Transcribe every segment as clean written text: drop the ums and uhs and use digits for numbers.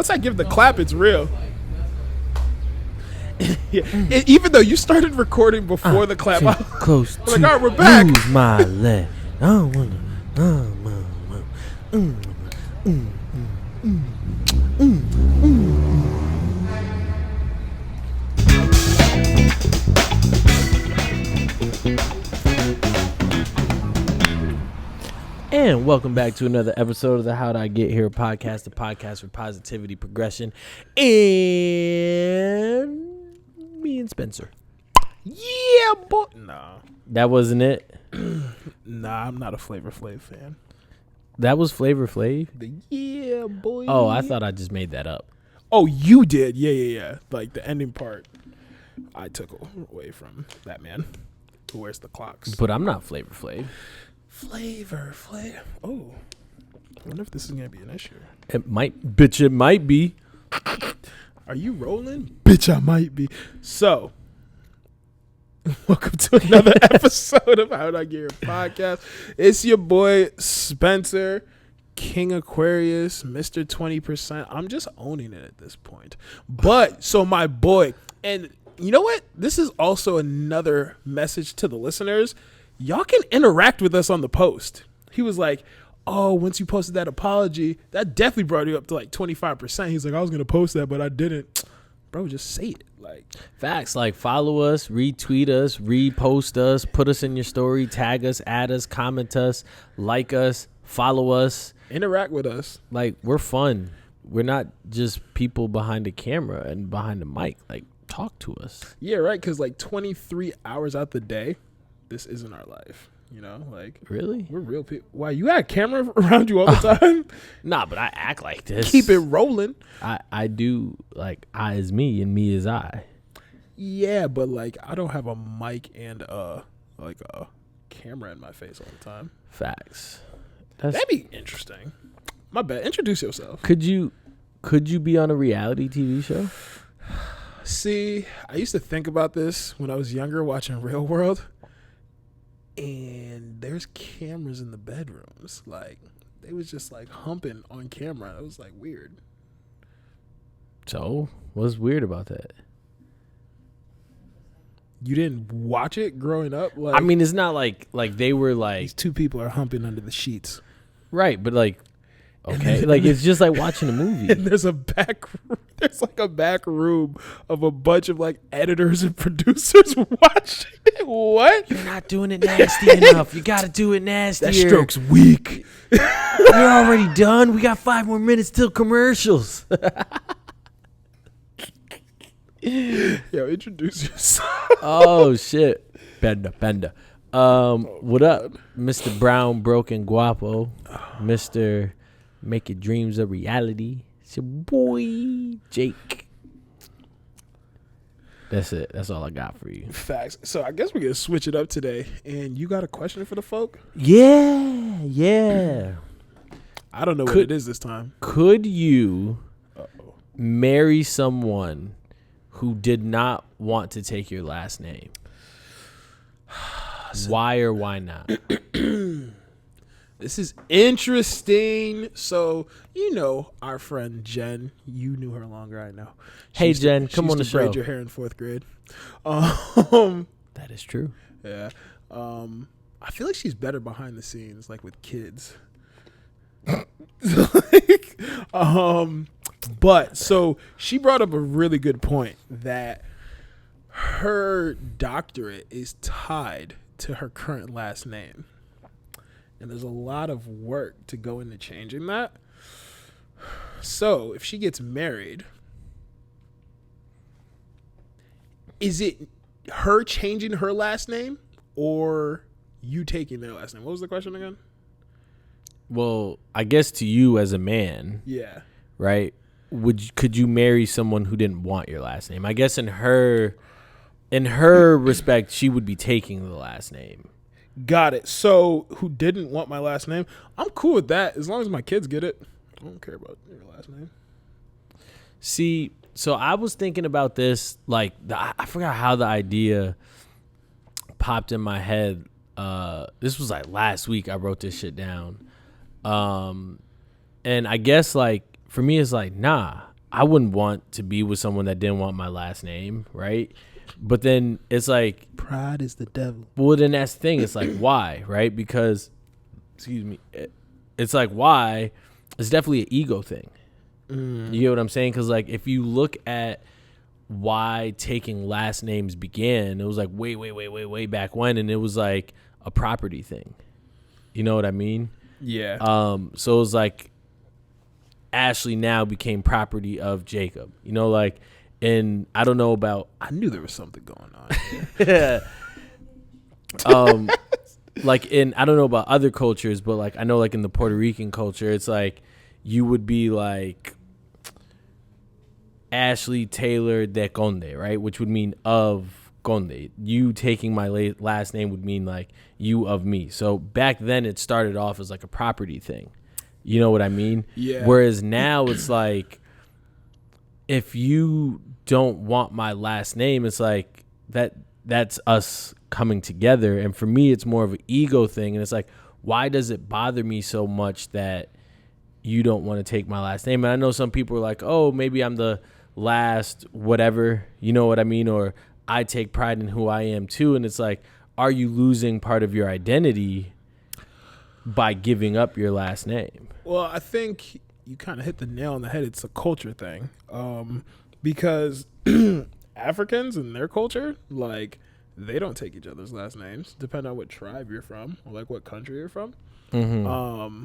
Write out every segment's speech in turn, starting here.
Once I give the clap, it's real. Yeah. Even though you started recording before the clap, I close was like, all right, we're back. Lose my leg. I don't wanna. And welcome back to another episode of the How'd I Get Here podcast, the podcast for positivity, progression, and me and Spencer. Yeah, boy. Nah. That wasn't it? Nah, I'm not a Flavor Flav fan. That was Flavor Flav? The yeah, boy. Oh, I thought I just made that up. Oh, you did. Yeah. Like the ending part, I took away from that man who wears the clocks. But I'm not Flavor Flav. Flavor Flav. Oh, I wonder if this is going to be an issue. It might. Bitch, it might be. Are you rolling? Bitch, I might be. So, welcome to another episode of How'd I Get Here podcast. It's your boy, Spencer, King Aquarius, Mr. 20%. I'm just owning it at this point. But, so my boy, and you know what? This is also another message to the listeners. Y'all can interact with us on the post. He was like, oh, once you posted that apology, that definitely brought you up to like 25%. He's like, I was going to post that, but I didn't. Bro, just say it. Like Facts. Like, follow us, retweet us, repost us, put us in your story, tag us, add us, comment us, like us, follow us. Interact with us. Like, we're fun. We're not just people behind the camera and behind the mic. Like, talk to us. Yeah, right, because like 23 hours out the day, this isn't our life, you know? Like, really? We're real people. Why, you got a camera around you all the time? Nah, but I act like this. Keep it rolling. I do, like, I is me and me is I. Yeah, but like, I don't have a mic and like a camera in my face all the time. Facts. That'd be interesting. My bad. Introduce yourself. Could you be on a reality TV show? See, I used to think about this when I was younger watching Real World. And there's cameras in the bedrooms. Like, they was just like humping on camera. It was like weird. So, what's weird about that? You didn't watch it growing up? Like, I mean, it's not like they were like, these two people are humping under the sheets. Right, but like, okay, like it's just like watching a movie. And there's like a back room of a bunch of like editors and producers watching it. What? You're not doing it nasty enough. You got to do it nastier. That stroke's weak. You're already done. We got 5 more minutes till commercials. Yo, introduce yourself. Oh shit, Benda. What up, Mr. Brown Broken Guapo, Mr. Make Your Dreams a Reality. It's your boy Jake. That's it. That's all I got for you. Facts. So I guess we're gonna switch it up today. And you got a question for the folk? Yeah. I don't know what it is this time. Could you marry someone who did not want to take your last name? Why or why not? This is interesting. So, you know, our friend Jen, you knew her longer, I know. Hey, Jen, come on the show. Braid your hair in 4th grade. That is true. Yeah. I feel like she's better behind the scenes, like with kids. But so she brought up a really good point that her doctorate is tied to her current last name. And there's a lot of work to go into changing that. So if she gets married, is it her changing her last name or you taking their last name? What was the question again? Well, I guess to you as a man, yeah, right? Could you marry someone who didn't want your last name? I guess in her respect, she would be taking the last name. Got it. So who didn't want my last name? I'm cool with that as long as my kids get it. I don't care about your last name. See, so I was thinking about this, like, I forgot how the idea popped in my head. This was like last week I wrote this shit down. And I guess, like, for me, it's like, nah, I wouldn't want to be with someone that didn't want my last name, right? But then it's like, pride is the devil. well, then that's the thing. It's like, why, right? Because, excuse me, it's like, why? It's definitely an ego thing. You get what I'm saying? Because, like, if you look at why taking last names began, it was like way back when, and it was like a property thing. You know what I mean? Yeah. So it was like Ashley now became property of Jacob. You know, like, and I don't know about. I knew there was something going on here. Like in, I don't know about other cultures, but like I know like in the Puerto Rican culture, it's like you would be like Ashley Taylor de Conde, right? Which would mean of Conde. You taking my last name would mean like you of me. So back then it started off as like a property thing. You know what I mean? Yeah. Whereas now it's like, if you don't want my last name, it's like that's us coming together. And for me, it's more of an ego thing. And it's like, why does it bother me so much that you don't want to take my last name? And I know some people are like, oh, maybe I'm the last whatever, you know what I mean? Or I take pride in who I am too. And it's like, are you losing part of your identity by giving up your last name? Well, I think you kind of hit the nail on the head. It's a culture thing. Because Africans and their culture, like, they don't take each other's last names, depending on what tribe you're from or like what country you're from. Mm-hmm.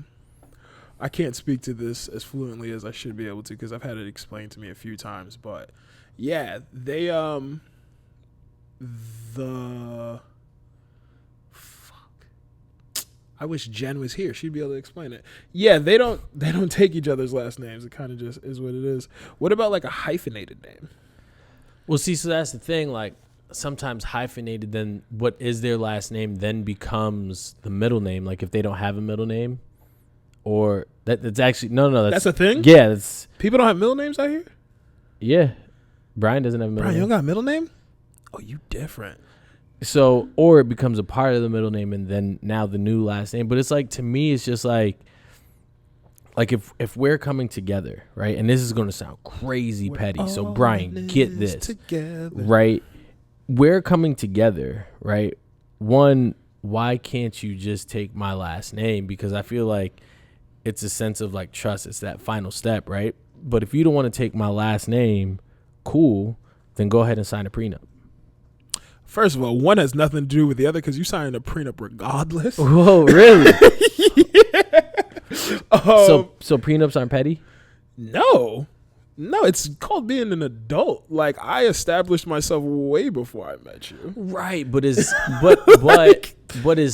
I can't speak to this as fluently as I should be able to because I've had it explained to me a few times. But yeah, they I wish Jen was here. She'd be able to explain it. Yeah, they don't take each other's last names. It kind of just is what it is. What about like a hyphenated name? Well, see, so that's the thing. Like, sometimes hyphenated, then what is their last name then becomes the middle name. Like, if they don't have a middle name, or that's actually no. That's a thing. Yeah, that's people don't have middle names out here. Yeah, Brian doesn't have a middle Brian, name. you don't got a middle name? Oh, you different. So, or it becomes a part of the middle name, and then now the new last name. But it's like, to me, it's just like if we're coming together, right? And this is going to sound crazy petty. So, Brian, get this, together. right? We're coming together, right? One, why can't you just take my last name? Because I feel like it's a sense of like trust. It's that final step, right? But if you don't want to take my last name, cool, then go ahead and sign a prenup. First of all, one has nothing to do with the other because you signed a prenup regardless. Whoa, really? Yeah. So prenups aren't petty? No, it's called being an adult. Like, I established myself way before I met you. Right, but is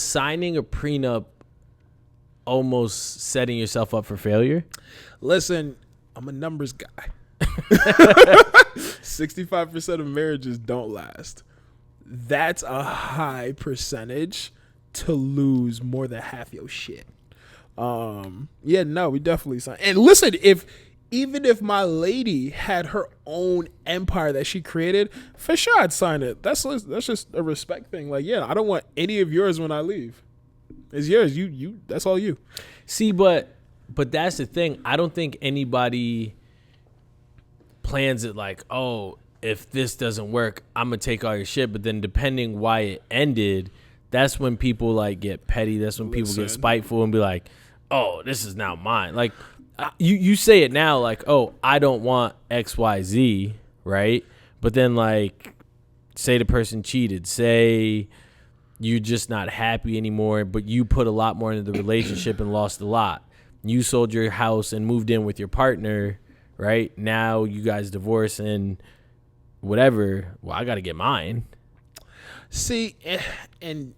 signing a prenup almost setting yourself up for failure? Listen, I'm a numbers guy. 65% of marriages don't last. That's a high percentage to lose more than half your shit. Yeah, no, we definitely sign. And listen, even if my lady had her own empire that she created, for sure I'd sign it. That's just a respect thing. Like, yeah, I don't want any of yours when I leave. It's yours. You. That's all you. See, but that's the thing. I don't think anybody plans it like, oh, if this doesn't work, I'm going to take all your shit. But then depending why it ended, that's when people like get petty. That's when people get spiteful and be like, oh, this is now mine. Like, you say it now like, oh, I don't want XYZ, right? But then like, say the person cheated. Say you're just not happy anymore, but you put a lot more into the relationship and lost a lot. You sold your house and moved in with your partner, right? Now you guys divorce and whatever. Well, I got to get mine. See, and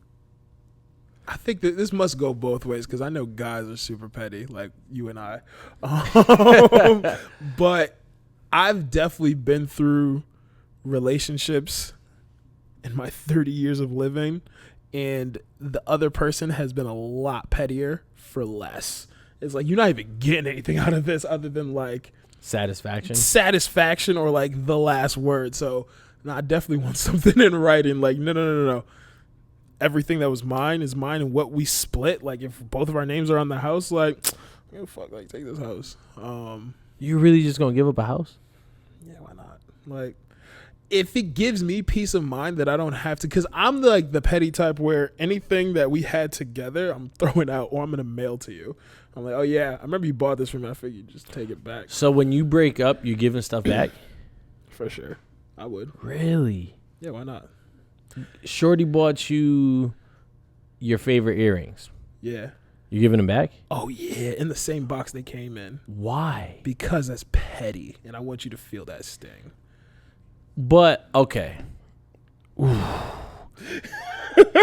I think that this must go both ways because I know guys are super petty, like you and I. But I've definitely been through relationships in my 30 years of living, and the other person has been a lot pettier for less. It's like, you're not even getting anything out of this other than like satisfaction or like the last word. So I definitely want something in writing. Like, no. Everything that was mine is mine, and what we split, like if both of our names are on the house, like, fuck, like, take this house. You really just gonna give up a house? Yeah, why not? Like, if it gives me peace of mind that I don't have to, because I'm the petty type where anything that we had together, I'm throwing out or I'm gonna mail to you. I'm like, oh yeah, I remember you bought this from me. I figured you just take it back. So when you break up, you're giving stuff back? For sure, I would. Really? Yeah, why not? Shorty bought you your favorite earrings. Yeah. You giving them back? Oh yeah, in the same box they came in. Why? Because that's petty, and I want you to feel that sting. But okay.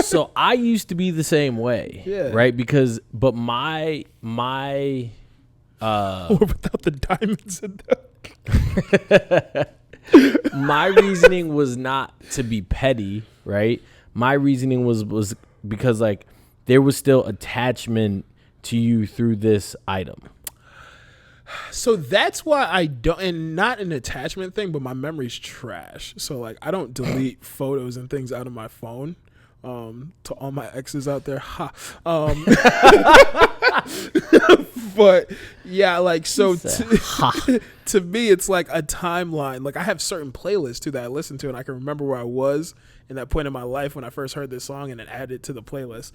So I used to be the same way. Yeah. Right? But my Or without the diamonds in them. my reasoning was not to be petty, right? My reasoning was because like there was still attachment to you through this item. So that's why I don't, and not an attachment thing, but my memory's trash. So like I don't delete photos and things out of my phone. To all my exes out there, ha. But yeah, like so to me, it's like a timeline. Like I have certain playlists too that I listen to, and I can remember where I was in that point in my life when I first heard this song, and then add it to the playlist.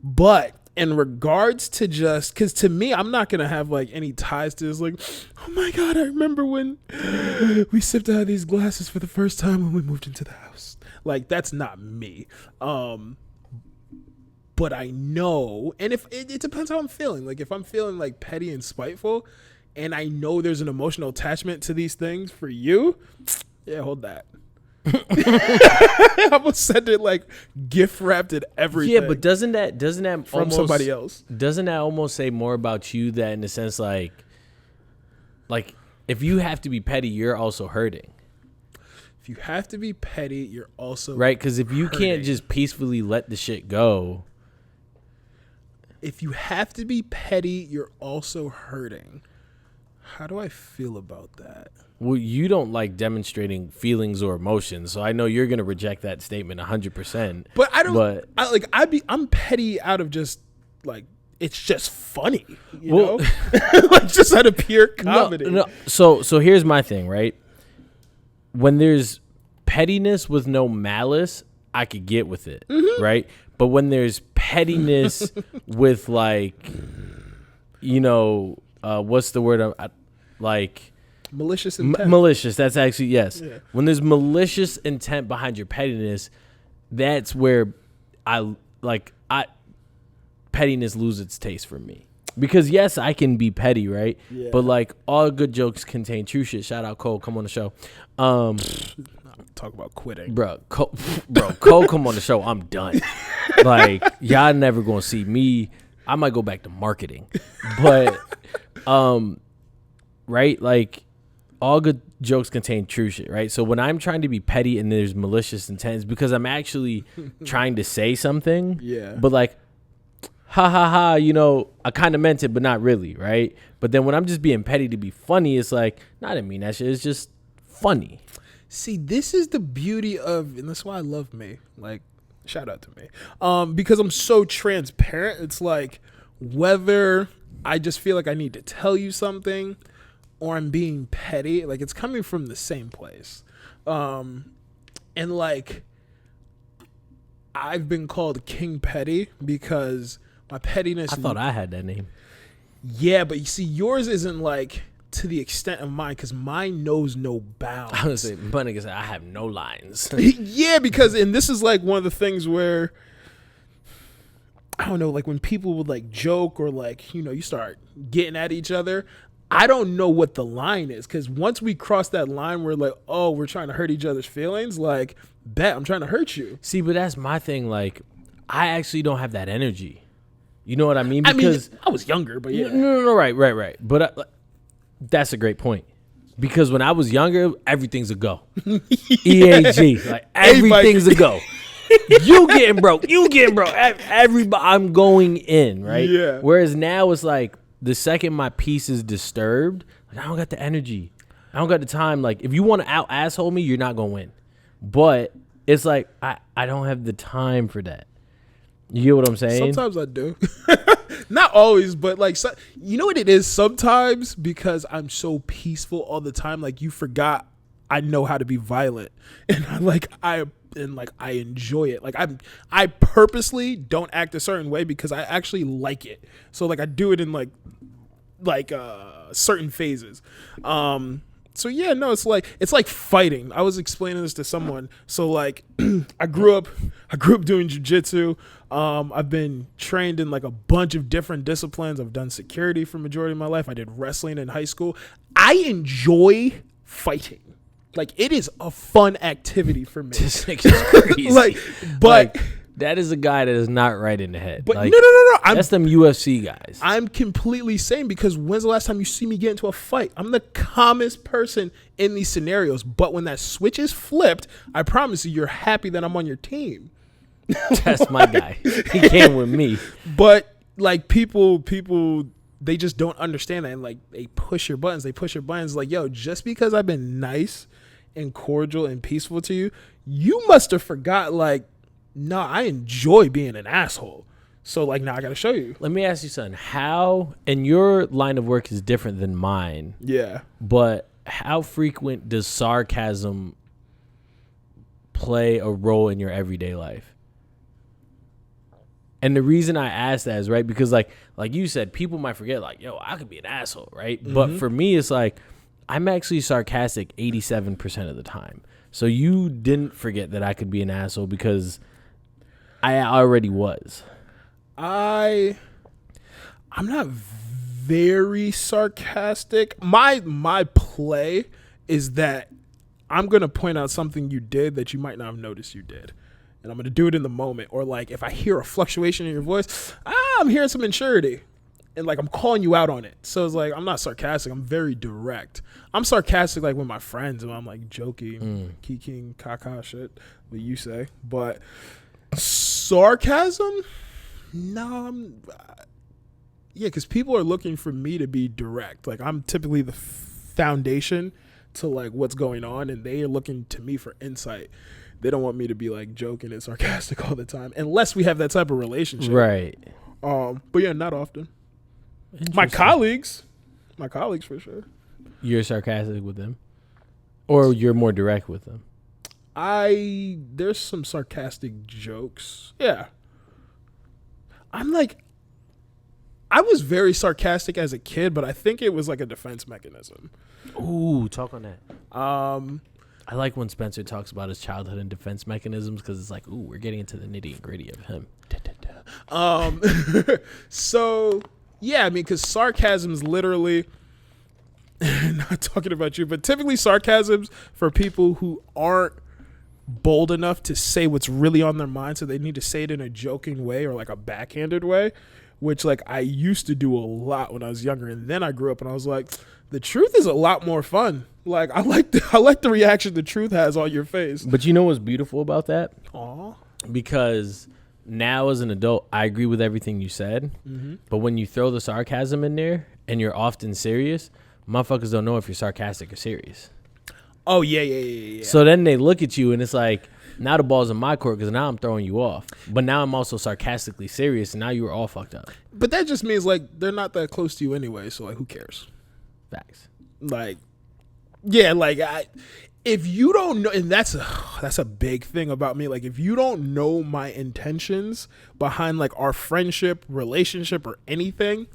But in regards to just, because to me, I'm not gonna have like any ties to this. Like, oh my god, I remember when we sipped out of these glasses for the first time when we moved into the house. Like that's not me. But I know, and if it depends how I'm feeling. Like if I'm feeling like petty and spiteful, and I know there's an emotional attachment to these things for you, yeah, hold that. I'm gonna send it like gift wrapped and everything. Yeah, but doesn't that from almost, somebody else? Doesn't that almost say more about you that in the sense like if you have to be petty, you're also hurting. If you have to be petty, you're also right. Because if you hurting. can't just peacefully let the shit go. If you have to be petty, you're also hurting. How do I feel about that? Well, you don't like demonstrating feelings or emotions, so I know you're gonna reject that statement 100%. But I don't. But I'm petty out of just like it's just funny, you know, like just out of pure comedy. No. So here's my thing, right? When there's pettiness with no malice, I could get with it, right? But when there's pettiness with like, you know, what's the word? Like malicious intent. Malicious. That's actually yes. Yeah. When there's malicious intent behind your pettiness, that's where pettiness loses its taste for me. Because yes, I can be petty, right? Yeah. But like all good jokes contain true shit. Shout out Cole, come on the show. Talk about quitting, Cole, come on the show. I'm done. Like y'all never gonna see me. I might go back to marketing, but right? Like all good jokes contain true shit, right? So when I'm trying to be petty and there's malicious intent, it's because I'm actually trying to say something. Yeah. But like, ha ha ha, you know, I kind of meant it, but not really, right? But then when I'm just being petty to be funny, it's like, nah, I didn't mean that shit. It's just funny. See, this is the beauty of, and that's why I love me. Like, shout out to me. Because I'm so transparent. It's like whether I just feel like I need to tell you something or I'm being petty, like it's coming from the same place. And like I've been called King Petty because my pettiness. I thought I had that name. Yeah, but you see, yours isn't like to the extent of mine because mine knows no bounds. I was say, my nigga said I have no lines. Yeah, because and this is like one of the things where I don't know, like when people would like joke or like, you know, you start getting at each other. I don't know what the line is because once we cross that line, we're like, oh, we're trying to hurt each other's feelings. Like, bet I'm trying to hurt you. See, but that's my thing. Like, I actually don't have that energy. You know what I mean? Because I was younger, but yeah. No, right. But that's a great point. Because when I was younger, everything's a go. EAG, like everything's a go. You getting broke. Everybody, I'm going in, right? Yeah. Whereas now it's like the second my peace is disturbed, like I don't got the energy. I don't got the time. Like if you want to out asshole me, you're not gonna win. But it's like I don't have the time for that. You get what I'm saying? Sometimes I do. Not always, but like, so, you know what it is sometimes, because I'm so peaceful all the time. Like, you forgot I know how to be violent, and I enjoy it. Like, I purposely don't act a certain way because I actually like it. So like I do it in like certain phases. So yeah, no, it's like fighting. I was explaining this to someone. So like I grew up doing jiu-jitsu. I've been trained in like a bunch of different disciplines. I've done security for majority of my life. I did wrestling in high school. I enjoy fighting. Like, it is a fun activity for me. This nigga's crazy. But that is a guy that is not right in the head. But like, no. That's them UFC guys. I'm completely sane, because when's the last time you see me get into a fight? I'm the calmest person in these scenarios. But when that switch is flipped, I promise you're happy that I'm on your team. That's my guy. He came with me. But like people, they just don't understand that. And like, they push your buttons. Like, yo, just because I've been nice and cordial and peaceful to you, you must have forgot, like, no, I enjoy being an asshole. So like, now I got to show you. Let me ask you something. How, and your line of work is different than mine. Yeah. But how frequent does sarcasm play a role in your everyday life? And the reason I ask that is, right, because like you said, people might forget, like, yo, I could be an asshole, right? Mm-hmm. But for me, it's like, I'm actually sarcastic 87% of the time. So you didn't forget that I could be an asshole because I already was. I'm not very sarcastic. My play is that I'm going to point out something you did that you might not have noticed you did. And I'm going to do it in the moment. Or like, if I hear a fluctuation in your voice, I'm hearing some immaturity. And like, I'm calling you out on it. So it's like, I'm not sarcastic. I'm very direct. I'm sarcastic like with my friends, and I'm like joking, kiking, caca shit, what you say. But sarcasm? No, yeah, because people are looking for me to be direct. Like, I'm typically the foundation to like what's going on, and they are looking to me for insight. They don't want me to be like joking and sarcastic all the time, unless we have that type of relationship. Right. But yeah, not often. My colleagues for sure. You're sarcastic with them, or you're more direct with them? There's some sarcastic jokes. Yeah. I was very sarcastic as a kid, but I think it was like a defense mechanism. Ooh, talk on that. I like when Spencer talks about his childhood and defense mechanisms, because it's like, ooh, we're getting into the nitty and gritty of him. So yeah, I mean, because sarcasm's literally, not talking about you, but typically sarcasm's for people who aren't bold enough to say what's really on their mind, so they need to say it in a joking way or like a backhanded way, which like I used to do a lot when I was younger, and then I grew up and I was like, the truth is a lot more fun. Like, I like the reaction the truth has on your face. But you know what's beautiful about that? Aw. Because now as an adult, I agree with everything you said. Mm-hmm. But when you throw the sarcasm in there and you're often serious, motherfuckers don't know if you're sarcastic or serious. Oh, yeah. So then they look at you and it's like, now the ball's in my court because now I'm throwing you off. But now I'm also sarcastically serious, and now you were all fucked up. But that just means like they're not that close to you anyway, so like, who cares? Facts. Like, yeah, like if you don't know, and that's a big thing about me. Like, if you don't know my intentions behind like our friendship, relationship, or anything,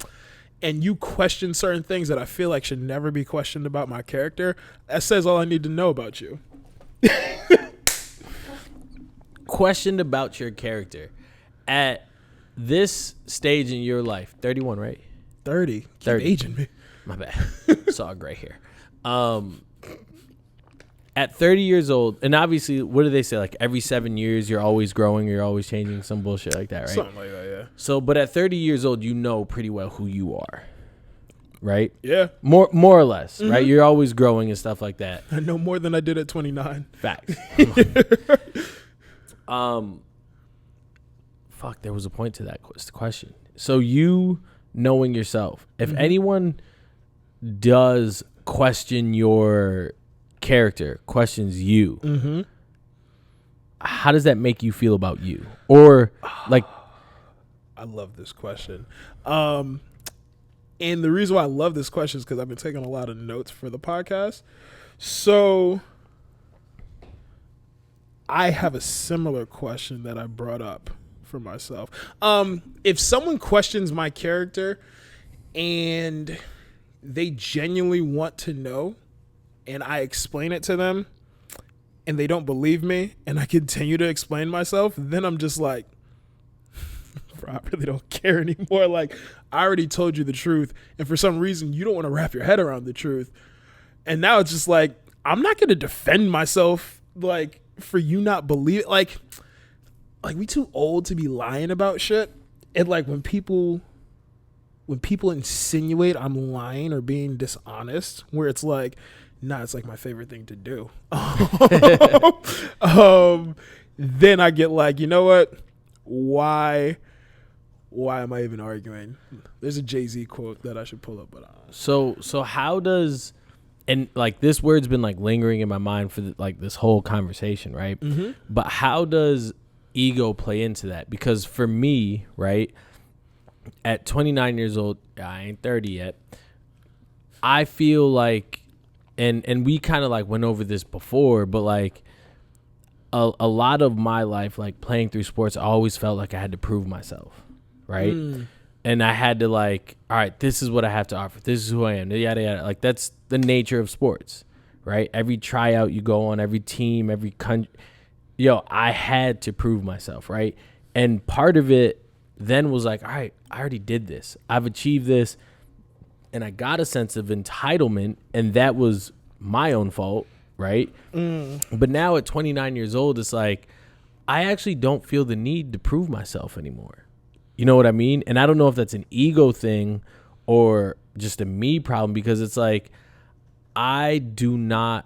and you question certain things that I feel like should never be questioned about my character, that says all I need to know about you. Questioned about your character at this stage in your life. 31, right? 30. Keep 30. aging me. My bad. Saw gray hair. At 30 years old, and obviously, what do they say? Like every 7 years, you're always growing, you're always changing, some bullshit like that, right? Something like that, yeah. So, but at 30 years old, you know pretty well who you are, right? Yeah. More or less, mm-hmm. Right? You're always growing and stuff like that. I know more than I did at 29. Facts. Fuck, there was a point to that question. So you knowing yourself, if mm-hmm. anyone does question your character, questions you, mm-hmm. how does that make you feel about you? Or like, I love this question. And the reason why I love this question is because I've been taking a lot of notes for the podcast. So I have a similar question that I brought up for myself. If someone questions my character and they genuinely want to know and I explain it to them and they don't believe me and I continue to explain myself, then I'm just like, I really don't care anymore. Like, I already told you the truth, and for some reason you don't want to wrap your head around the truth. And now it's just like, I'm not going to defend myself, like, for you not believe, like we too old to be lying about shit. And like when people insinuate I'm lying or being dishonest, where it's like, nah, it's like my favorite thing to do. Then I get like, you know what? Why am I even arguing? There's a Jay-Z quote that I should pull up, but so how does, and like this word's been like lingering in my mind for like this whole conversation, right? Mm-hmm. But how does ego play into that? Because for me, right, at 29 years old, I ain't 30 yet. I feel like, and we kind of like went over this before, but like a lot of my life, like playing through sports, I always felt like I had to prove myself, right? And I had to like, all right, this is what I have to offer. This is who I am. Yada, yada. Like that's the nature of sports, right? Every tryout you go on, every team, every country, I had to prove myself, right? And part of it then was like, all right, I already did this. I've achieved this. And I got a sense of entitlement, and that was my own fault, right? But now at 29 years old, it's like, I actually don't feel the need to prove myself anymore. You know what I mean? And I don't know if that's an ego thing or just a me problem, because it's like, I do not,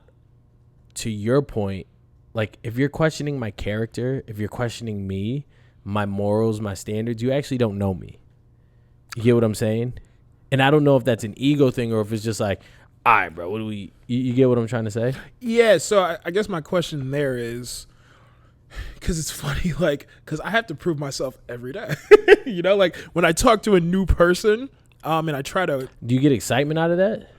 to your point, like if you're questioning my character, if you're questioning me, my morals, my standards, you actually don't know me. You get what I'm saying? And I don't know if that's an ego thing or if it's just like, all right, bro, what do we, you get what I'm trying to say? Yeah. So I guess my question there is, because it's funny, like, because I have to prove myself every day. Like when I talk to a new person, and I try to. Do you get excitement out of that?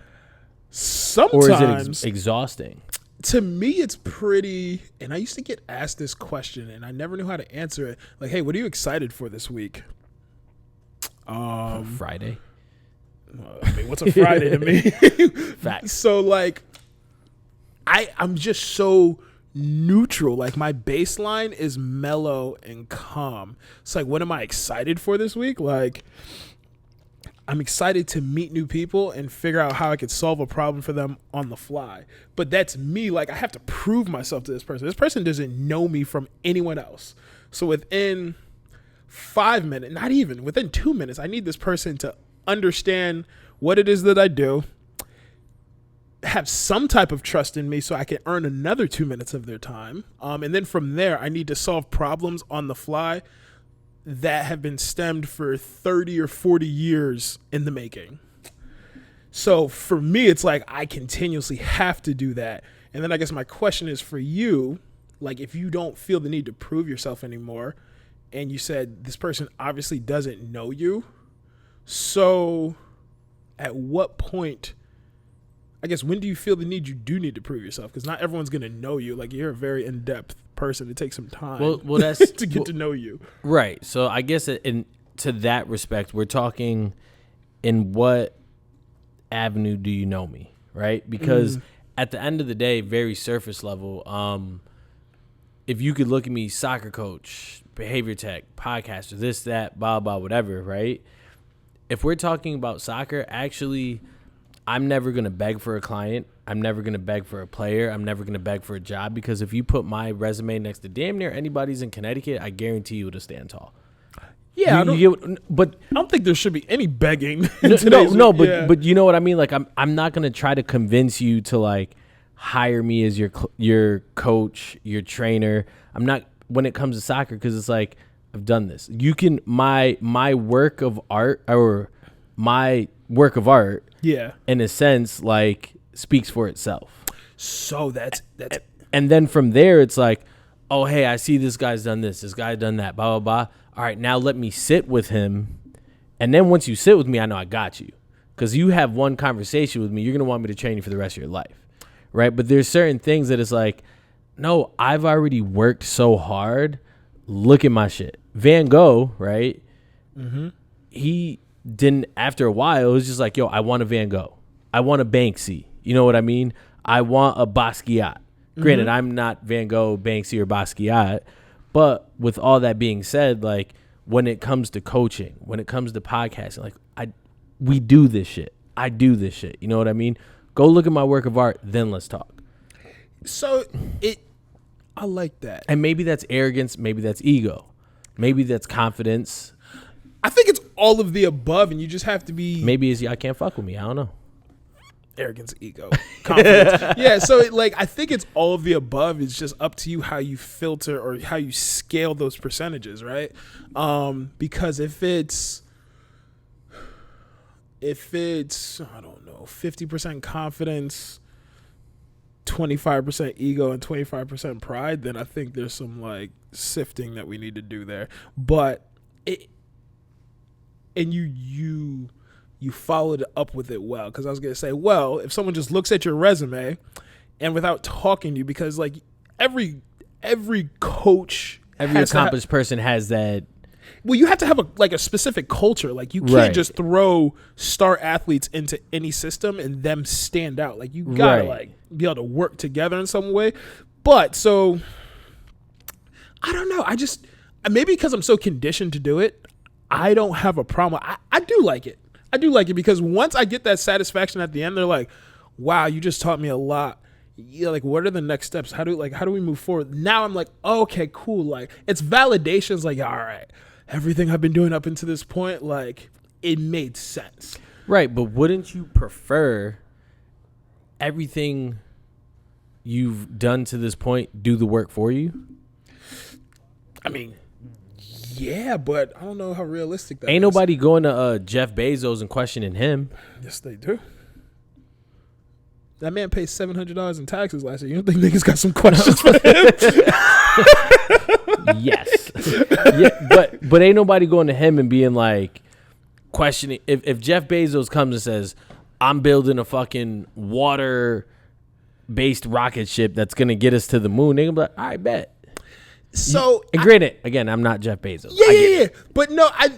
Sometimes. Or is it exhausting? To me, it's pretty, and I used to get asked this question, and I never knew how to answer it. Like, hey, what are you excited for this week? Friday. I mean, what's a Friday to me? Facts. So, like, I'm just so neutral. Like, my baseline is mellow and calm. It's like, what am I excited for this week? Like, I'm excited to meet new people and figure out how I could solve a problem for them on the fly. But that's me. Like, I have to prove myself to this person. This person doesn't know me from anyone else. So within 5 minutes, not even, within 2 minutes, I need this person to understand what it is that I do, have some type of trust in me so I can earn another 2 minutes of their time. And then from there, I need to solve problems on the fly that have been stemmed for 30 or 40 years in the making. So for me, it's like I continuously have to do that. And then I guess my question is for you, like if you don't feel the need to prove yourself anymore, and you said this person obviously doesn't know you, so at what point, I guess, when do you feel the need you do need to prove yourself? Because not everyone's going to know you. Like, you're a very in-depth person. It takes some time well, that's, to get to know you. Right. So I guess to that respect, we're talking in what avenue do you know me, right? Because at the end of the day, very surface level, if you could look at me, soccer coach, behavior tech, podcaster, this, that, blah, blah, whatever, right? If we're talking about soccer, actually, I'm never going to beg for a client. I'm never going to beg for a player. I'm never going to beg for a job, because if you put my resume next to damn near anybody's in Connecticut, I guarantee you it'll stand tall. Yeah, but I don't think there should be any begging. But you know what I mean? Like, I'm not going to try to convince you to like hire me as your coach, your trainer. I'm not, when it comes to soccer, because it's like, I've done this. You can, my work of art, or my work of art, yeah, in a sense, like speaks for itself. So that's and then from there, it's like, oh, hey, I see this guy's done this. This guy's done that, blah, blah, blah. All right, now let me sit with him. And then once you sit with me, I know I got you. Because you have one conversation with me, you're going to want me to train you for the rest of your life, right? But there's certain things that it's like, no, I've already worked so hard. Look at my shit. Van Gogh, right? Mm-hmm. He didn't, after a while, it was just like, yo, I want a Van Gogh. I want a Banksy. You know what I mean? I want a Basquiat. Granted, I'm not Van Gogh, Banksy, or Basquiat. But with all that being said, like, when it comes to coaching, when it comes to podcasting, like, we do this shit. I do this shit. You know what I mean? Go look at my work of art, then let's talk. So I like that. And maybe that's arrogance. Maybe that's ego. Maybe that's confidence. I think it's all of the above, and you just have to be. Maybe it's, I can't fuck with me. I don't know. Arrogance, ego, confidence. Yeah, so I think it's all of the above. It's just up to you how you filter or how you scale those percentages, right? Because if it's I don't know, 50% confidence, 25% ego, and 25% pride, then I think there's some like sifting that we need to do there. But you followed up with it well, because I was going to say, well, if someone just looks at your resume and without talking to you, because like every coach, every accomplished person has that. Well, you have to have a specific culture. Like you can't just throw star athletes into any system and them stand out. Like you gotta like be able to work together in some way. But so I don't know. I just maybe because I'm so conditioned to do it, I don't have a problem. I do like it. I do like it because once I get that satisfaction at the end, they're like, wow, you just taught me a lot. Yeah, like what are the next steps? How do we move forward? Now I'm like, oh, okay, cool. Like it's validation. It's like, all right, everything I've been doing up until this point, like it made sense. Right, but wouldn't you prefer everything you've done to this point do the work for you? I mean, yeah, but I don't know how realistic that is. Ain't nobody going to Jeff Bezos and questioning him. Yes, they do. That man paid $700 in taxes last year. You don't think niggas got some questions for him? Yes. Yeah, but ain't nobody going to him and being like questioning. If Jeff Bezos comes and says, I'm building a fucking water-based rocket ship that's going to get us to the moon, they're going to be like, all right, bet. So, and granted, again, I'm not Jeff Bezos. Yeah. But no, I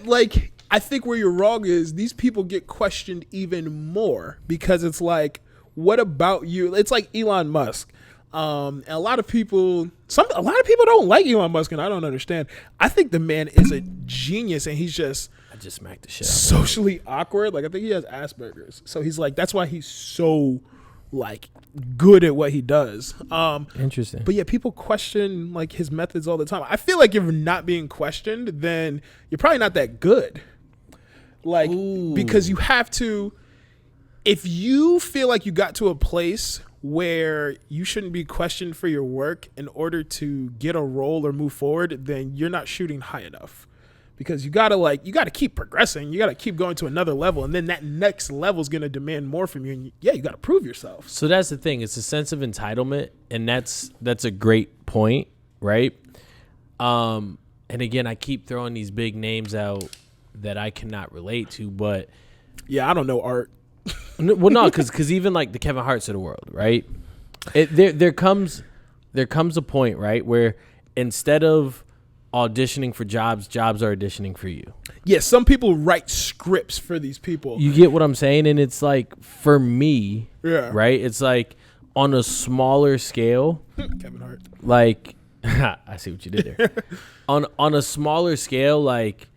think where you're wrong is these people get questioned even more because it's like, what about you? It's like Elon Musk. And a lot of people don't like Elon Musk, and I don't understand. I think the man is a genius, and he's just I just smacked the shit out socially awkward. Like I think he has Asperger's, so he's like that's why he's so like good at what he does. Interesting. But yeah, people question like his methods all the time. I feel like if you're not being questioned, then you're probably not that good. Like because you have to. If you feel like you got to a place where you shouldn't be questioned for your work in order to get a role or move forward, then you're not shooting high enough. Because you gotta keep progressing. You gotta keep going to another level, and then that next level is gonna demand more from you. And you gotta prove yourself. So that's the thing. It's a sense of entitlement, and that's a great point, right? And again, I keep throwing these big names out that I cannot relate to, but yeah, I don't know art. Well, no, because even like the Kevin Harts of the world, right? There comes a point, right, where instead of auditioning for jobs are auditioning for you. Yeah, some people write scripts for these people. You get what I'm saying? And it's like, for me, yeah, right? It's like on a smaller scale. Kevin Hart. Like, I see what you did there. on a smaller scale, like,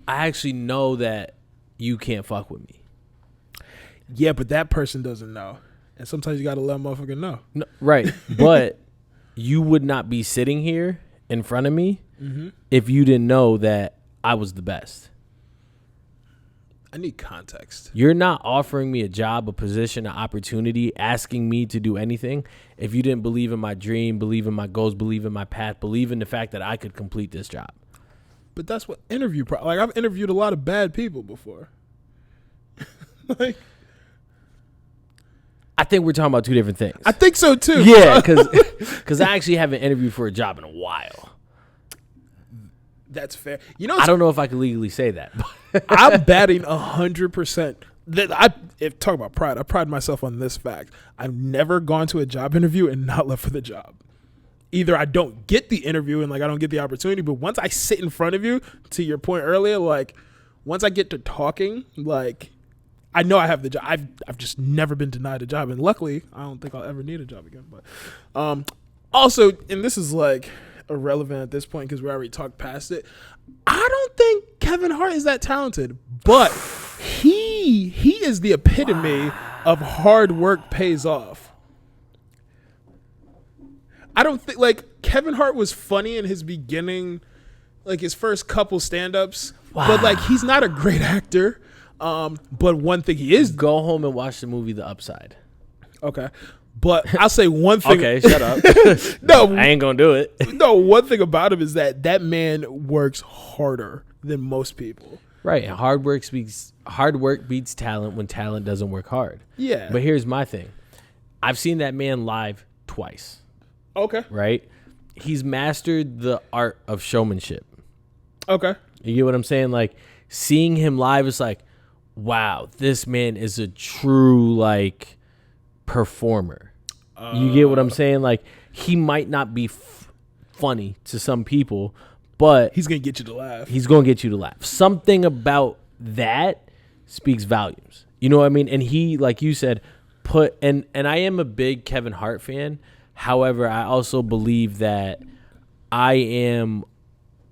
I actually know that you can't fuck with me. Yeah, but that person doesn't know. And sometimes you got to let a motherfucker know. No, right. But you would not be sitting here in front of me if you didn't know that I was the best. I need context. You're not offering me a job, a position, an opportunity, asking me to do anything if you didn't believe in my dream, believe in my goals, believe in my path, believe in the fact that I could complete this job. But that's what like I've interviewed a lot of bad people before. Like I think we're talking about two different things. I think so too. Yeah, because I actually haven't interviewed for a job in a while. That's fair. I don't know if I can legally say that. I'm batting 100%. If talk about pride, I pride myself on this fact. I've never gone to a job interview and not left for the job. Either I don't get the interview and like I don't get the opportunity, but once I sit in front of you, to your point earlier, like once I get to talking, like I know I have the job. I've just never been denied a job, and luckily I don't think I'll ever need a job again. But also, and this is like irrelevant at this point because we already talked past it. I don't think Kevin Hart is that talented, but he is the epitome of hard work pays off. I don't think like Kevin Hart was funny in his beginning, like his first couple stand-ups, but like he's not a great actor. But one thing he is, go home and watch the movie The Upside. Okay. But I'll say one thing. Okay, shut up. No, I ain't gonna do it. No, one thing about him is that man works harder than most people. Right. And hard work beats talent when talent doesn't work hard. Yeah. But here's my thing. I've seen that man live twice. Okay. Right? He's mastered the art of showmanship. Okay. You get what I'm saying? Like, seeing him live is like, wow, this man is a true, like, performer. You get what I'm saying? Like, he might not be funny to some people, but he's going to get you to laugh. He's going to get you to laugh. Something about that speaks volumes. You know what I mean? And he, like you said, and I am a big Kevin Hart fan. However, I also believe that I am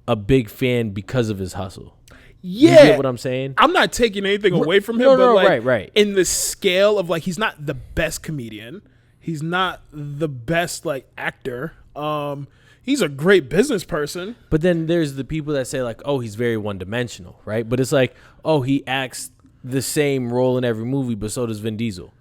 a big fan because of his hustle. Yeah. You get what I'm saying? I'm not taking anything away from him, but like right. In the scale of like, he's not the best comedian. He's not the best like actor. He's a great business person. But then there's the people that say like, oh, he's very one-dimensional, right? But it's like, oh, he acts the same role in every movie, but so does Vin Diesel.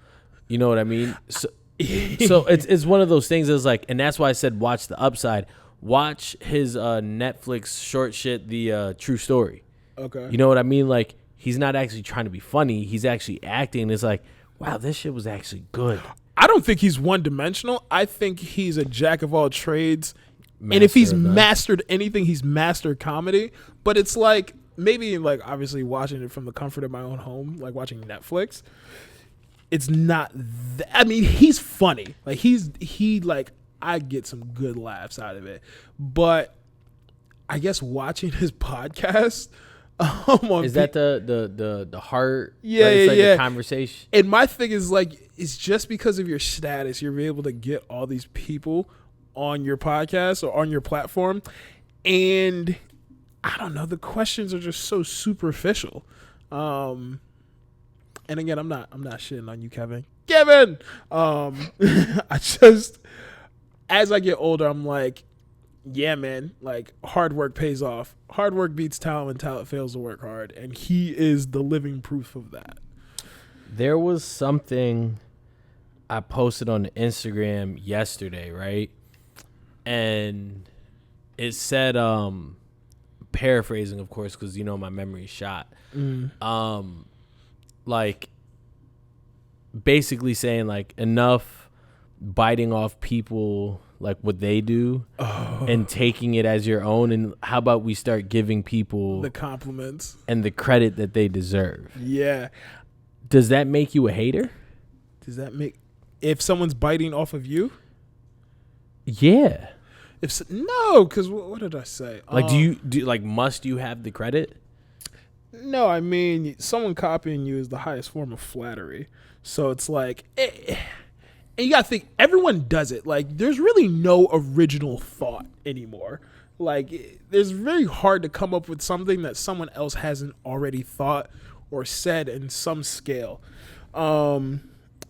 You know what I mean? So it's one of those things that's like, and that's why I said watch The Upside. Watch his Netflix short shit, The True Story. Okay. You know what I mean? Like, he's not actually trying to be funny. He's actually acting. It's like, wow, this shit was actually good. I don't think he's one-dimensional. I think he's a jack of all trades. And if he's mastered anything, he's mastered comedy. But it's like, maybe like obviously watching it from the comfort of my own home, like watching Netflix. It's not I mean, he's funny. Like he like I get some good laughs out of it. But I guess watching his podcast is that the heart? Yeah, right? It's like yeah. The conversation. And my thing is like, it's just because of your status, you're able to get all these people on your podcast or on your platform, and I don't know, the questions are just so superficial. And again, I'm not shitting on you, Kevin. I just, as I get older, I'm like, yeah, man, like hard work pays off. Hard work beats talent when talent fails to work hard, and he is the living proof of that. There was something I posted on Instagram yesterday, right? And it said, paraphrasing, of course, because you know my memory's shot. Like basically saying like, enough biting off people like what they do and taking it as your own, and how about we start giving people the compliments and the credit that they deserve. Yeah. Does that make you a hater? Does that make, if someone's biting off of you? Yeah. No, because what did I say? Like, do you like, must you have the credit? No, I mean, someone copying you is the highest form of flattery. So it's like, and you gotta think, everyone does it. Like, there's really no original thought anymore. Like, there's very hard to come up with something that someone else hasn't already thought or said in some scale.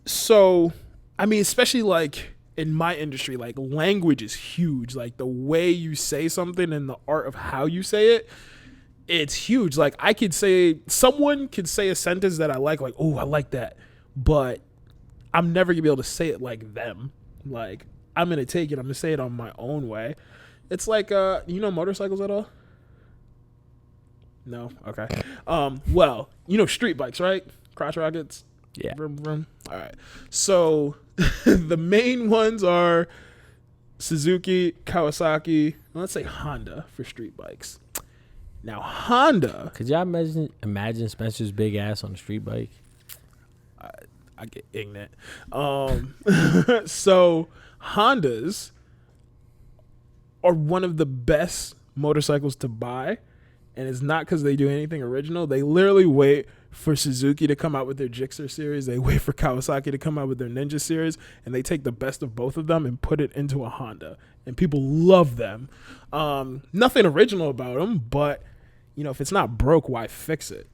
So, I mean, especially like in my industry, like language is huge. Like the way you say something and the art of how you say it, it's huge. Like I could say, someone could say a sentence that I like, oh, I like that. But I'm never gonna be able to say it like them. Like I'm gonna take it, I'm gonna say it on my own way. It's like, you know motorcycles at all? No? Okay. Well, you know street bikes, right? Crotch rockets. Yeah. Vroom, vroom. All right. So the main ones are Suzuki, Kawasaki, let's say Honda for street bikes. Now Honda, Could y'all imagine Spencer's big ass on a street bike? I get ignorant. So Hondas are one of the best motorcycles to buy, and it's not because they do anything original. They literally wait for Suzuki to come out with their Gixxer series. They wait for Kawasaki to come out with their Ninja series, and they take the best of both of them and put it into a Honda, and people love them. Nothing original about them, but you know, if it's not broke, why fix it?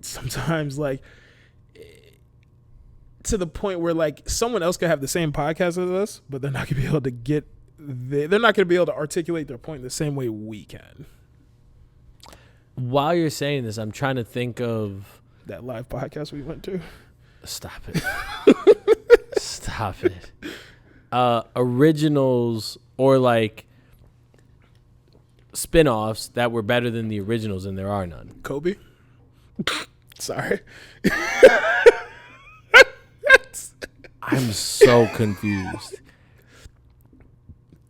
Sometimes, like, to the point where like someone else could have the same podcast as us, but they're not gonna be able to they're not gonna be able to articulate their point the same way we can. While you're saying this, I'm trying to think of That live podcast we went to. Stop it. Stop it. Originals or like spin-offs that were better than the originals, and there are none. Kobe. Sorry. I'm so confused.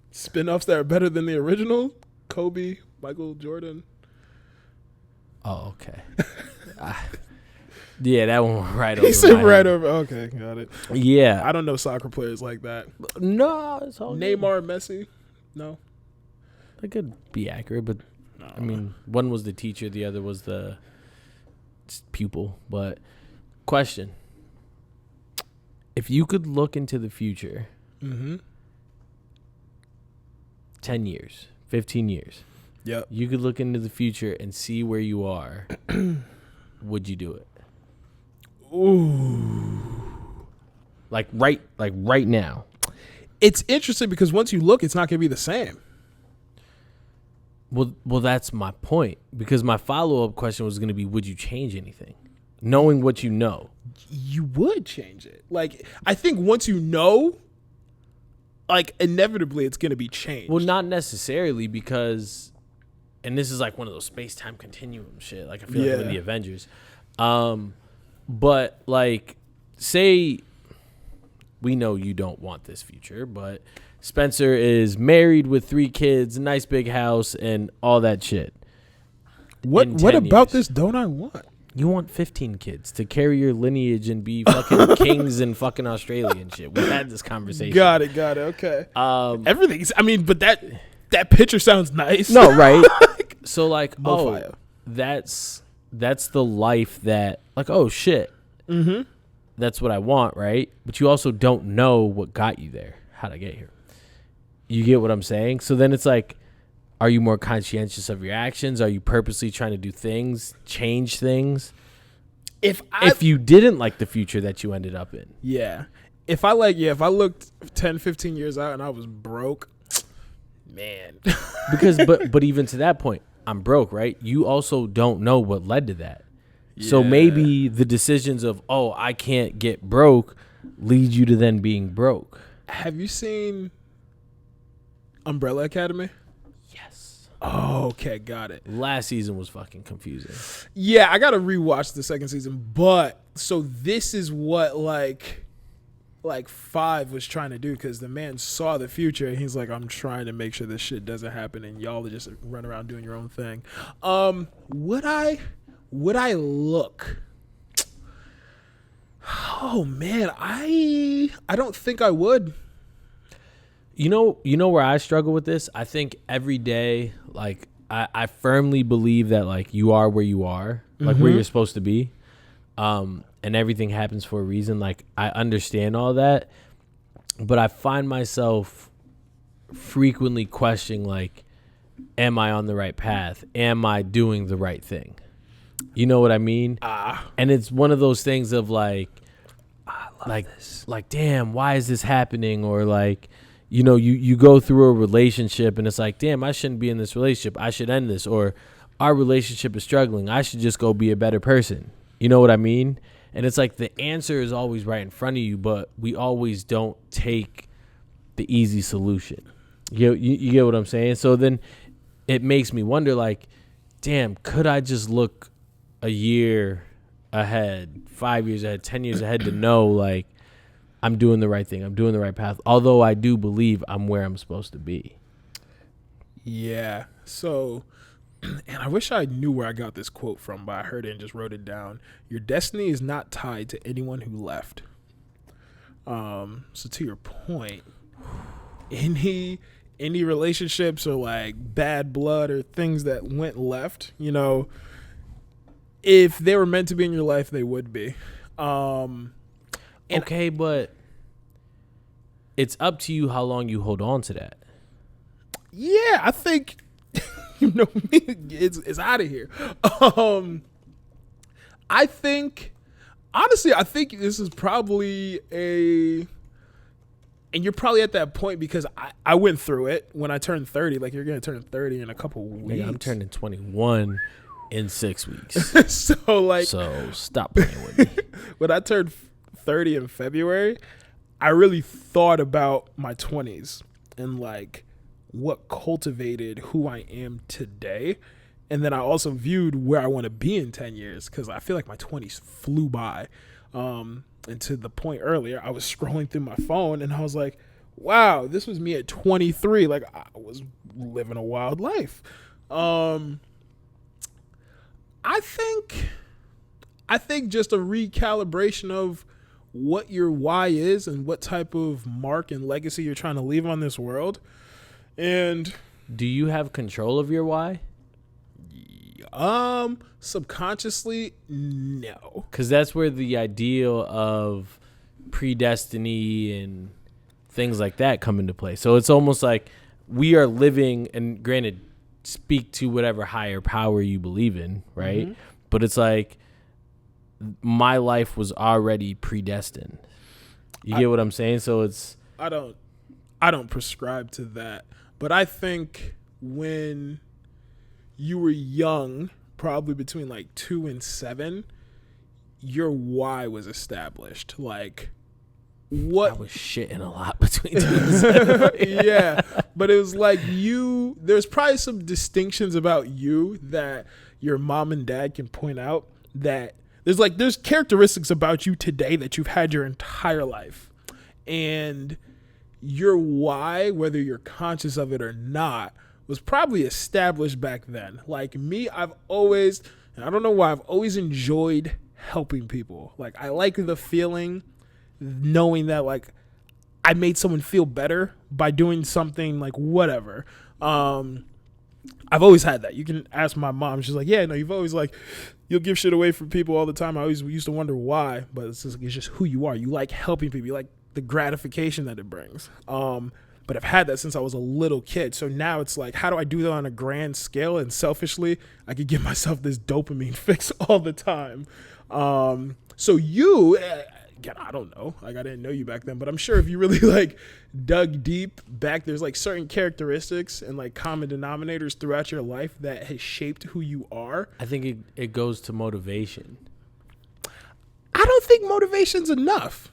Spin-offs that are better than the original? Kobe, Michael Jordan. Oh, okay. Yeah, that one went right over. He said my right head. over. Okay, got it. Yeah. I don't know soccer players like that. No, it's all Neymar, Messi? No. It could be accurate, but No. I mean, one was the teacher, the other was the pupil. But question: if you could look into the future, 10 years, 15 years, Yep. you could look into the future and see where you are, would you do it? Ooh. Like right now. It's interesting because once you look, it's not going to be the same. Well, that's my point. Because my follow-up question was going to be, would you change anything? Knowing what you know. You would change it. Like, I think once you know, like, inevitably it's going to be changed. Well, not necessarily because, and this is like one of those space-time continuum shit. Like, I feel like I'm in the Avengers. But, like, say we know you don't want this future, but Spencer is married with 3 kids, a nice big house, and all that shit. What about this don't I want? You want 15 kids to carry your lineage and be fucking kings in fucking Australia and shit. We had this conversation. Got it. Okay. Everything's, I mean, but that picture sounds nice. No, right? So, like, Fire. that's the life that, like, oh, shit. Mm-hmm. That's what I want, right? But you also don't know what got you there, how'd I get here. You get what I'm saying? So then it's like, are you more conscientious of your actions? Are you purposely trying to do things, change things? If you didn't like the future that you ended up in. Yeah. If I looked 10, 15 years out and I was broke, man. Because, but even to that point, I'm broke, right? You also don't know what led to that. Yeah. So maybe the decisions of, oh, I can't get broke lead you to then being broke. Have you seen Umbrella Academy? Yes. Oh, okay, got it. Last season was fucking confusing. Yeah, I got to rewatch the second season, but so this is what like 5 was trying to do, because the man saw the future and he's like, I'm trying to make sure this shit doesn't happen and y'all just run around doing your own thing. Would I look? Oh man, I don't think I would. You know where I struggle with this? I think every day, like, I firmly believe that, like, you are where you are, like, where you're supposed to be, and everything happens for a reason. Like, I understand all that, but I find myself frequently questioning, like, am I on the right path? Am I doing the right thing? You know what I mean? And it's one of those things of, like, damn, why is this happening? Or, like, you know, you go through a relationship and it's like, damn, I shouldn't be in this relationship. I should end this. Or our relationship is struggling. I should just go be a better person. You know what I mean? And it's like the answer is always right in front of you, but we always don't take the easy solution. You get what I'm saying? So then it makes me wonder, like, damn, could I just look a year ahead, 5 years ahead, 10 years ahead to know, like, I'm doing the right thing. I'm doing the right path. Although I do believe I'm where I'm supposed to be. Yeah. So, and I wish I knew where I got this quote from, but I heard it and just wrote it down. Your destiny is not tied to anyone who left. So to your point, any relationships or like bad blood or things that went left, you know, if they were meant to be in your life, they would be. Okay, but it's up to you how long you hold on to that. Yeah, I think you know me, it's out of here. I think honestly, I think this is probably and you're probably at that point because I went through it when I turned 30. Like, you're gonna turn 30 in a couple weeks. Nigga, I'm turning 21 in 6 weeks. So stop playing with me. When I turned 30 in February, I really thought about my 20s and like what cultivated who I am today. And then I also viewed where I want to be in 10 years because I feel like my 20s flew by. And to the point earlier, I was scrolling through my phone and I was like, wow, this was me at 23. Like, I was living a wild life. I think just a recalibration of what your why is and what type of mark and legacy you're trying to leave on this world. And do you have control of your why? Subconsciously, no. Because that's where the ideal of predestiny and things like that come into play. So it's almost like we are living, and granted, speak to whatever higher power you believe in, right? Mm-hmm. But it's like my life was already predestined. You get what I'm saying? So it's I don't prescribe to that, but I think when you were young, probably between like 2 and 7, your why was established. Like, what I was shitting a lot between 2 and 7. Yeah, but it was like there's probably some distinctions about you that your mom and dad can point out, that there's characteristics about you today that you've had your entire life, and your why, whether you're conscious of it or not, was probably established back then. Like me, I don't know why, I've always enjoyed helping people. Like, I like the feeling, knowing that like I made someone feel better by doing something, like whatever. I've always had that. You can ask my mom. She's like, yeah, no, you've always like, you'll give shit away for people all the time. I always used to wonder why, but it's just who you are. You like helping people. You like the gratification that it brings. But I've had that since I was a little kid. So now it's like, how do I do that on a grand scale? And selfishly, I could give myself this dopamine fix all the time. So you, again, I don't know. Like, I didn't know you back then, but I'm sure if you really like dug deep back, there's like certain characteristics and like common denominators throughout your life that has shaped who you are. I think it goes to motivation. I don't think motivation's enough.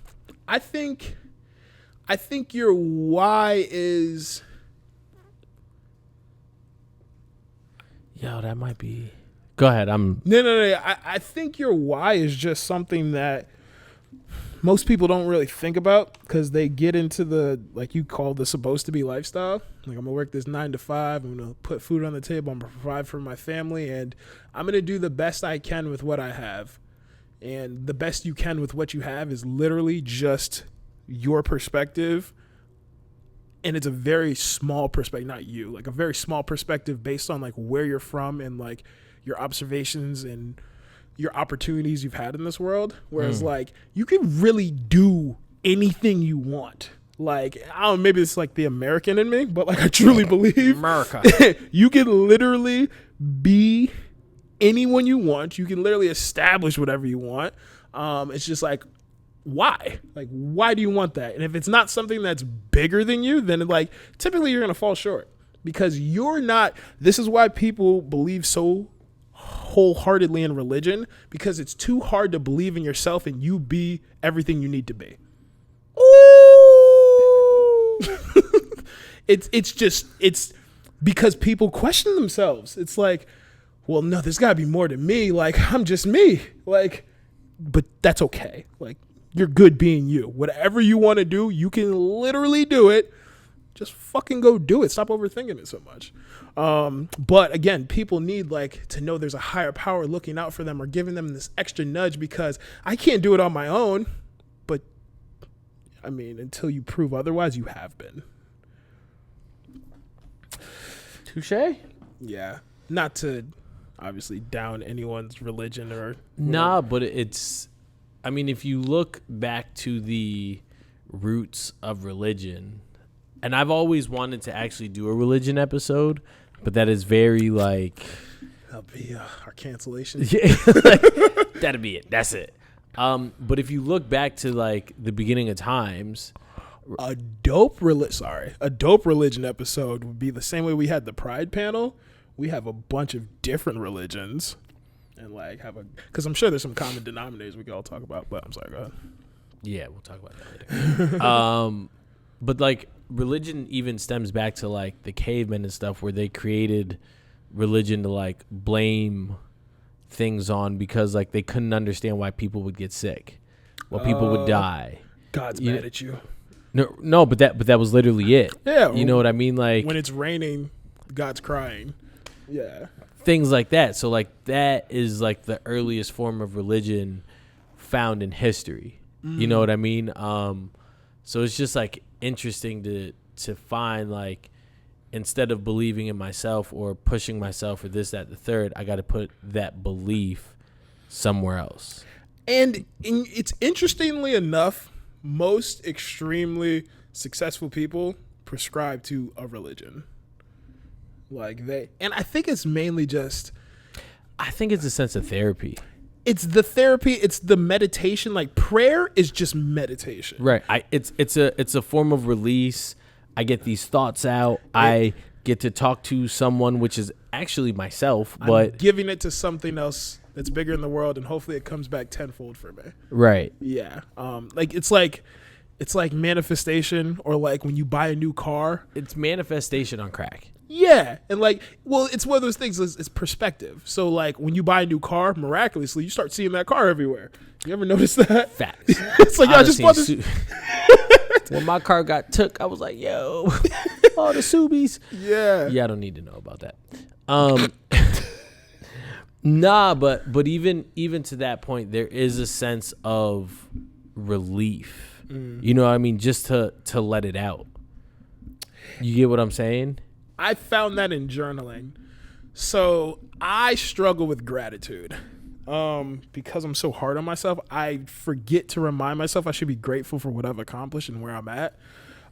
I think your why is... Yo, that might be... Go ahead. No. I think your why is just something that most people don't really think about because they get into the, like you call the supposed to be lifestyle. Like, I'm going to work this 9 to 5. I'm going to put food on the table. I'm going to provide for my family. And I'm going to do the best I can with what I have. And the best you can with what you have is literally just your perspective. And it's a very small perspective, not you, like a very small perspective based on like where you're from and like your observations and your opportunities you've had in this world. Whereas like you can really do anything you want. Like, I don't know, maybe it's like the American in me, but like I truly believe America. You can literally be anyone you want. You can literally establish whatever you want. It's just like, why? Like, why do you want that? And if it's not something that's bigger than you, then like typically you're going to fall short because you're not. This is why people believe so wholeheartedly in religion, because it's too hard to believe in yourself and you be everything you need to be. Ooh. it's because people question themselves. It's like, well, no, there's got to be more to me. Like, I'm just me. Like, but that's okay. Like, you're good being you. Whatever you want to do, you can literally do it. Just fucking go do it. Stop overthinking it so much. But again, people need like to know there's a higher power looking out for them or giving them this extra nudge, because I can't do it on my own. But I mean, until you prove otherwise, you have been. Touche. Yeah. Not to obviously down anyone's religion or nah, but it's, I mean, if you look back to the roots of religion, and I've always wanted to actually do a religion episode, but that is very like, that'll be our cancellation. yeah, like, that'll be it. That's it. But if you look back to like the beginning of times, a dope religion episode would be the same way we had the Pride panel. We have a bunch of different religions, and like because I'm sure there's some common denominators we can all talk about. But I'm sorry, go ahead. Yeah, we'll talk about that later. But like religion even stems back to like the cavemen and stuff, where they created religion to like blame things on, because like they couldn't understand why people would get sick, why people would die. God's mad at you. No, but that was literally it. Yeah, you know what I mean? Like when it's raining, God's crying. Yeah, things like that. So like that is like the earliest form of religion found in history. You know what I mean? So it's just like interesting to find like, instead of believing in myself or pushing myself or this, that, the third, I got to put that belief somewhere else. And it's interestingly enough, most extremely successful people prescribe to a religion. Like and I think it's mainly just, I think it's a sense of therapy. It's the therapy. It's the meditation. Like prayer is just meditation. Right. It's a form of release. I get these thoughts out. I get to talk to someone, which is actually myself, but I'm giving it to something else that's bigger in the world, and hopefully it comes back tenfold for me. Right. Yeah. Like it's like manifestation, or like when you buy a new car. It's manifestation on crack. Yeah. And like, well, it's one of those things, it's perspective. So like when you buy a new car, miraculously, you start seeing that car everywhere. You ever notice that? Facts. It's like, I just bought this. When my car got took, I was like, yo, all the Subies. Yeah. Yeah, I don't need to know about that. Nah, but even to that point, there is a sense of relief. You know what I mean? Just to let it out. You get what I'm saying? I found that in journaling. So I struggle with gratitude. Because I'm so hard on myself, I forget to remind myself I should be grateful for what I've accomplished and where I'm at.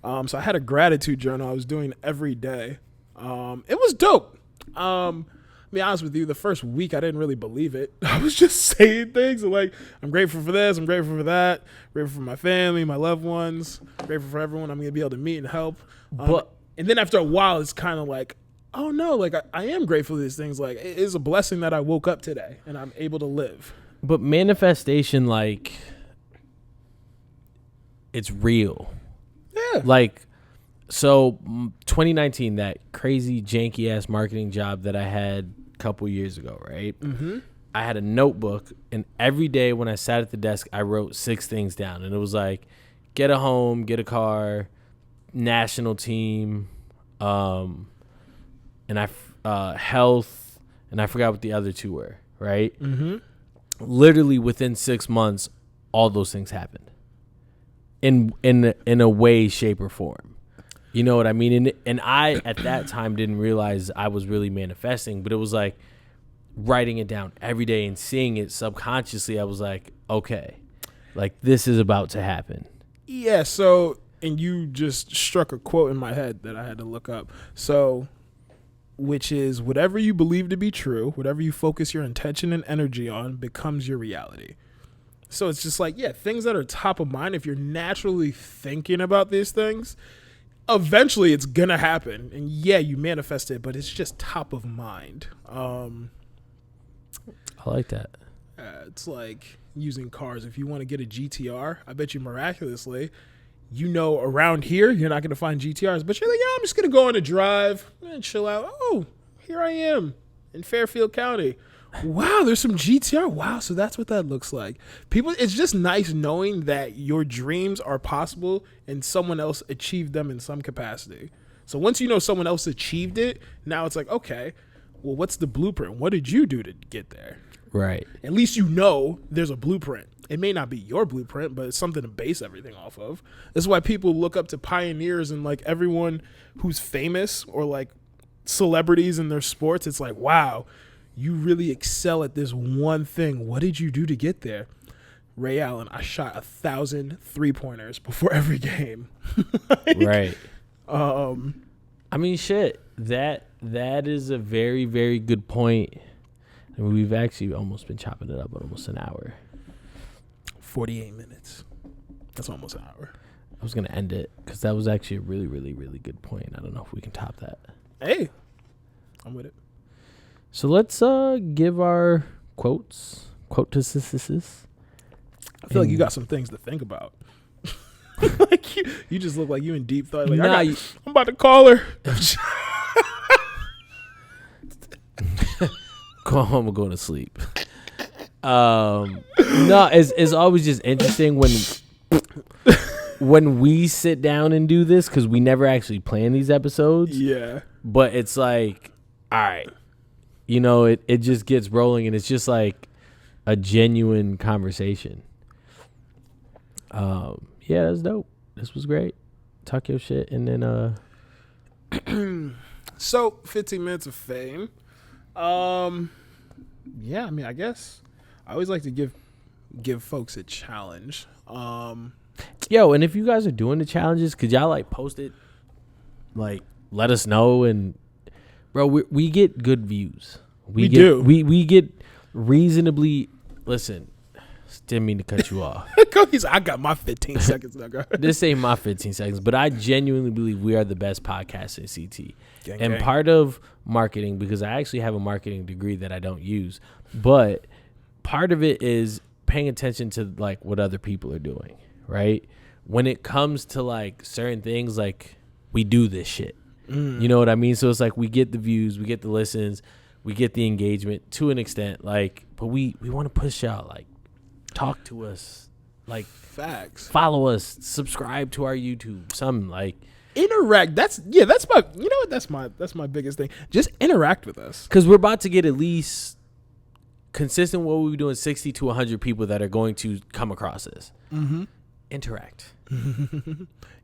So I had a gratitude journal I was doing every day. It was dope. To be honest with you, the first week I didn't really believe it. I was just saying things like, I'm grateful for this, I'm grateful for that, grateful for my family, my loved ones, grateful for everyone I'm going to be able to meet and help. And then after a while, it's kind of like, oh no, like I am grateful for these things. Like it is a blessing that I woke up today and I'm able to live. But manifestation, like, it's real. Yeah. Like, so 2019, that crazy janky ass marketing job that I had a couple years ago, right? Mm-hmm. I had a notebook, and every day when I sat at the desk, I wrote 6 things down, and it was like, get a home, get a car, national team, and health, and I forgot what the other 2 were, right? Mm-hmm. Literally within 6 months, all those things happened in a way, shape, or form. You know what I mean? And I, at that time, didn't realize I was really manifesting, but it was like writing it down every day and seeing it subconsciously. I was like, okay, like this is about to happen. Yeah. So, and you just struck a quote in my head that I had to look up. So, which is, whatever you believe to be true, whatever you focus your intention and energy on becomes your reality. So it's just like, yeah, things that are top of mind, if you're naturally thinking about these things, eventually it's going to happen. And yeah, you manifest it, but it's just top of mind. I like that. It's like using cars. If you want to get a GTR, I bet you miraculously, you know, around here, you're not going to find GTRs, but you're like, yeah, I'm just going to go on a drive and chill out. Oh, here I am in Fairfield County. wow, there's some GTR. Wow, so that's what that looks like. People, it's just nice knowing that your dreams are possible and someone else achieved them in some capacity. So once you know someone else achieved it, now it's like, okay, well, what's the blueprint? What did you do to get there? Right. At least you know there's a blueprint. It may not be your blueprint, but it's something to base everything off of. This is why people look up to pioneers and like everyone who's famous or like celebrities in their sports. It's like, wow, you really excel at this one thing. What did you do to get there? Ray Allen, I shot 1,000 3-pointers before every game. Like, right. I mean, shit. That is a very, very good point. I mean, we've actually almost been chopping it up at almost an hour. 48 minutes. That's almost an hour. I was gonna end it because that was actually a really, really, really good point. I don't know if we can top that. Hey, I'm with it. So let's give our quotes. Quote-to-sis. I feel like you got some things to think about. Like you just look like you in deep thought. Like, I'm about to call her. Go home and go to sleep. No, it's always just interesting when we sit down and do this because we never actually plan these episodes. Yeah. But it's like, all right, you know, it just gets rolling and it's just like a genuine conversation. Yeah, that's dope. This was great. Talk your shit and then So 15 minutes of fame. Yeah, I mean, I guess I always like to give folks a challenge. Yo, and if you guys are doing the challenges, could y'all like post it? Like, let us know. And bro, we get good views. We get reasonably. Listen, didn't mean to cut you off. I got my 15 seconds. This ain't my 15 seconds, but I genuinely believe we are the best podcast in CT. Gang. Part of marketing, because I actually have a marketing degree that I don't use, but part of it is paying attention to like what other people are doing, right? When it comes to like certain things, like we do this shit. You know what I mean? So it's like we get the views, we get the listens, we get the engagement to an extent, like, but we want to push y'all, like, talk to us, like, facts, follow us, subscribe to our YouTube, something like interact. That's my, you know what? That's my biggest thing. Just interact with us. Cause we're about to get at least consistent what we're doing 60 to 100 people that are going to come across this. Mm-hmm. Interact.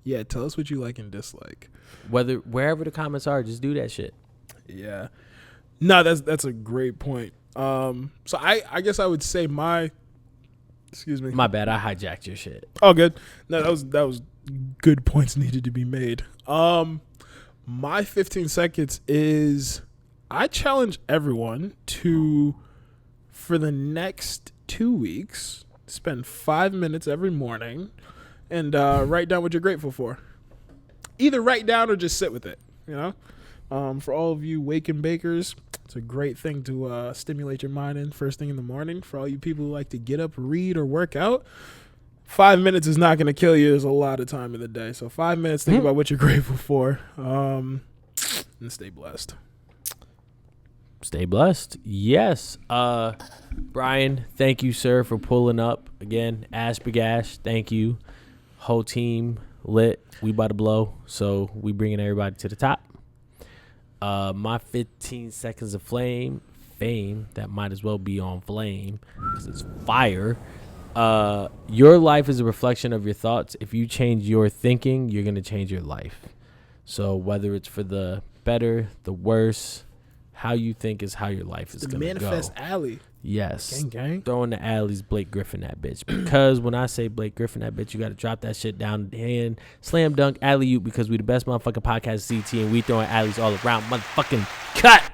Yeah. Tell us what you like and dislike. Wherever the comments are, just do that shit. Yeah. No, that's a great point. So I guess I would say excuse me. My bad. I hijacked your shit. Oh, good. No, that was good points needed to be made. My 15 seconds is I challenge everyone to, for the next 2 weeks, spend 5 minutes every morning and write down what you're grateful for. Either write down or just sit with it, you know? For all of you waking bakers, it's a great thing to stimulate your mind in first thing in the morning. For all you people who like to get up, read, or work out, 5 minutes is not going to kill you. There's a lot of time in the day. So 5 minutes, think about what you're grateful for, and stay blessed. Stay blessed. Yes. Brian, thank you, sir, for pulling up again. Ash Bagash, thank you. Whole team lit. We about to blow. So we bringing everybody to the top. My 15 seconds of fame that might as well be on flame because it's fire. Your life is a reflection of your thoughts. If you change your thinking, you're going to change your life. So whether it's for the better, the worse, how you think is how your life is going to go. The manifest alley. Yes. Gang. Throwing the alleys, Blake Griffin that bitch. Because when I say Blake Griffin that bitch, you got to drop that shit down hand, slam dunk, alley-oop, because we the best motherfucking podcast CT and we throwing alleys all around. Motherfucking cut.